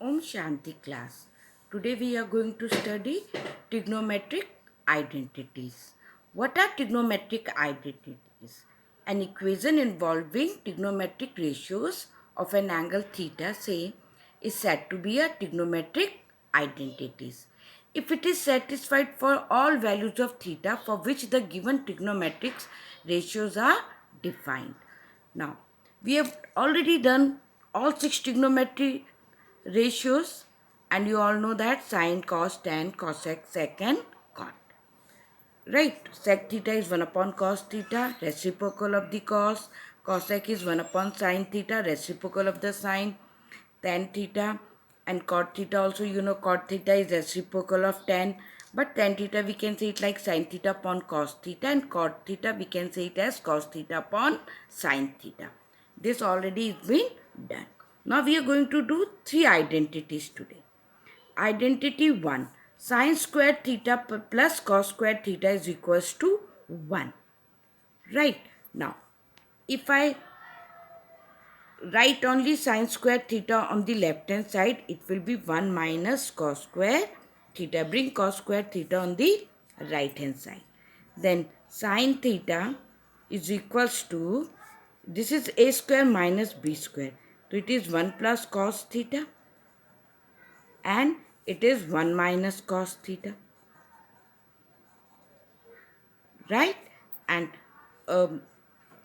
Om Shanti class. Today we are going to study trigonometric identities. What are trigonometric identities? An equation involving trigonometric ratios of an angle theta, say, is said to be a trigonometric identities. If it is satisfied for all values of theta for which the given trigonometric ratios are defined. Now, we have already done all six trigonometry ratios, and you all know that sine, cos, tan, cosec, sec and cot. Right, sec theta is 1 upon cos theta, reciprocal of the cos. Cosec is 1 upon sine theta, reciprocal of the sine. Tan theta and cot theta also, you know, cot theta is reciprocal of tan. But tan theta we can say it like sine theta upon cos theta, and cot theta we can say it as cos theta upon sine theta. This already is been done. Now we are going to do three identities today. Identity 1. Sine square theta plus cos square theta is equals to 1. Right. Now, if I write only sine square theta on the left hand side, it will be 1 minus cos square theta. Bring cos square theta on the right hand side. Then sine theta is equals to, this is a square minus b square. So it is 1 plus cos theta and it is 1 minus cos theta. Right? And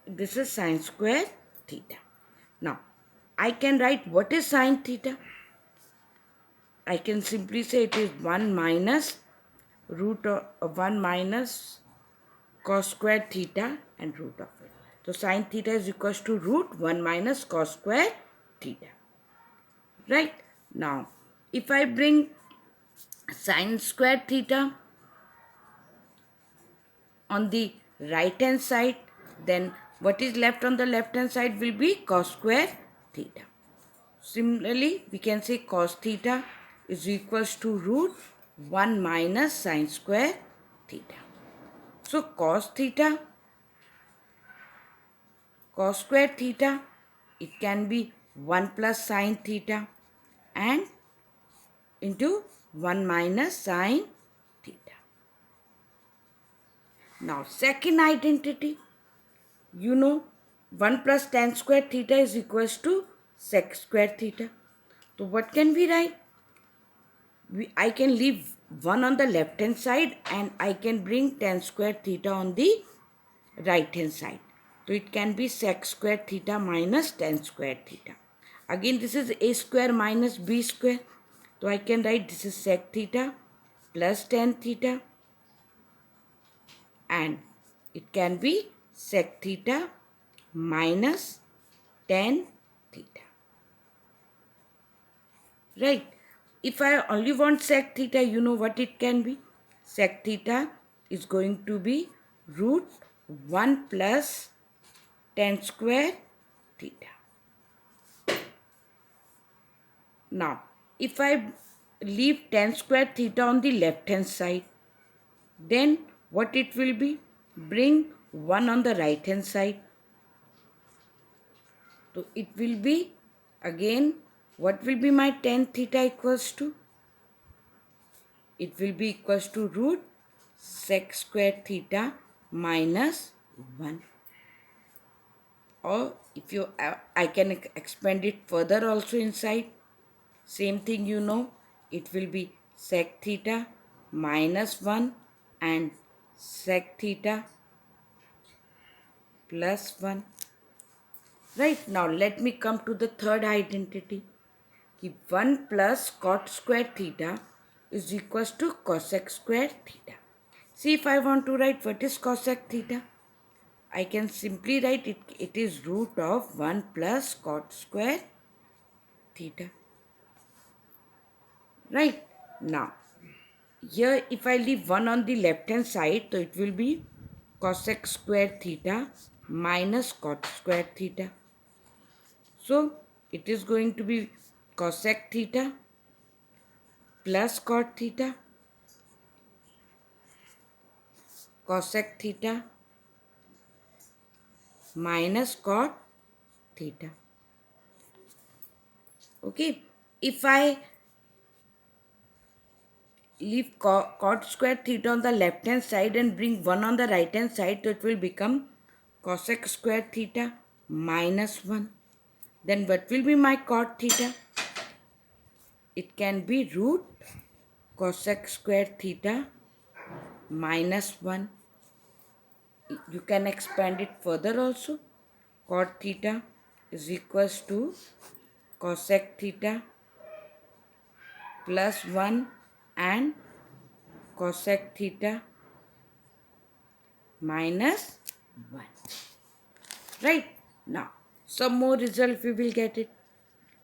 this is sine square theta. Now, I can write what is sine theta. I can simply say it is 1 minus root of 1 minus cos square theta and root of it. So, sine theta is equals to root 1 minus cos square theta. Right? Now, if I bring sine square theta on the right hand side, then what is left on the left hand side will be cos square theta. Similarly, we can say cos theta is equals to root 1 minus sine square theta. So cos square theta, it can be 1 plus sine theta and into 1 minus sine theta. Now second identity, you know 1 plus tan square theta is equals to sec square theta. So what can we write? I can leave 1 on the left hand side and I can bring tan square theta on the right hand side. So it can be sec square theta minus tan square theta. Again this is a square minus b square. So I can write this is sec theta plus tan theta and it can be sec theta minus tan theta. Right. If I only want sec theta, you know what it can be. Sec theta is going to be root 1 plus tan square theta. Now, if I leave tan square theta on the left hand side, then what it will be? Bring 1 on the right hand side. So it will be again, what will be my tan theta equals to? It will be equals to root sec square theta minus 1. Or if you, I can expand it further also inside. Same thing you know, it will be sec theta minus 1 and sec theta plus 1. Right, now let me come to the third identity. 1 plus cot square theta is equals to cosec square theta. See, if I want to write what is cosec theta, I can simply write it, it is root of 1 plus cot square theta. Right, now here if I leave 1 on the left hand side, so it will be cosec square theta minus cot square theta. So it is going to be cosec theta plus cot theta, cosec theta minus cot theta. Okay. if I leave cot square theta on the left hand side and bring 1 on the right hand side, so it will become cosec square theta minus 1. Then what will be my cot theta? It can be root cosec square theta minus 1. You can expand it further also. Cot theta is equals to cosec theta plus 1 and cosec theta minus 1. Right? Now, some more result we will get it.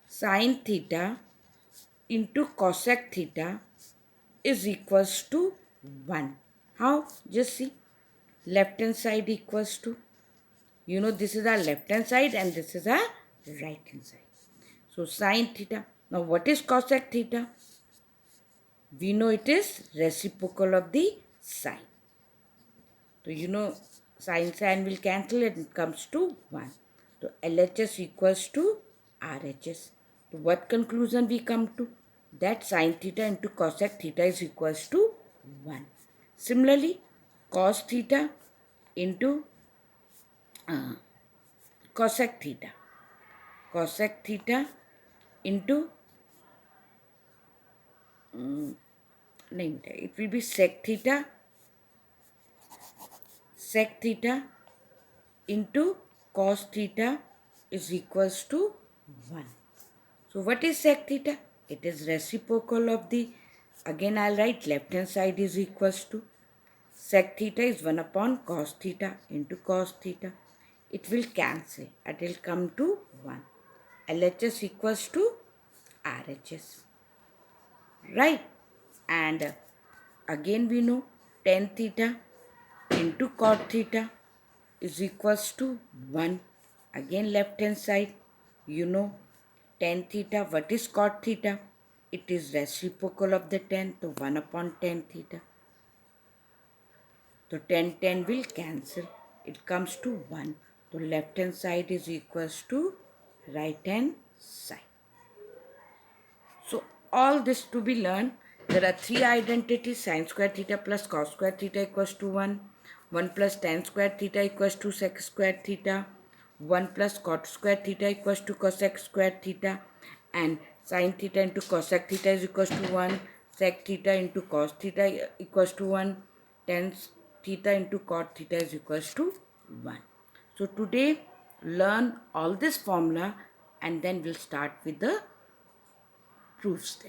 Sin theta into cosec theta is equals to 1. How? Just see. Left hand side equals to, this is our left hand side and this is our right hand side. So sin theta. Now what is cosec theta? We know it is reciprocal of the sine. So sin will cancel and it comes to 1. So LHS equals to RHS. So what conclusion we come to? That sin theta into cosec theta is equals to 1. Similarly, cos theta into cosec theta. Cosec theta into, it will be sec theta. Sec theta into cos theta is equals to 1. So what is sec theta? It is reciprocal of the, again I'll write left hand side is equals to, sec theta is 1 upon cos theta into cos theta. It will cancel. It will come to 1. LHS equals to RHS. Right? And again we know tan theta into cot theta is equals to 1. Again left hand side, tan theta. What is cot theta? It is reciprocal of the tan, so 1 upon tan theta. So tan will cancel. It comes to 1. So left hand side is equals to right hand side. So all this to be learned. There are 3 identities: sin square theta plus cos square theta equals to 1. 1 plus tan square theta equals to sec square theta. 1 plus cot square theta equals to cosec square theta. And sin theta into cosec theta is equals to 1. Sec theta into cos theta equals to 1. Tan theta into cot theta is equals to 1. So today learn all this formula and then we'll start with the proofs.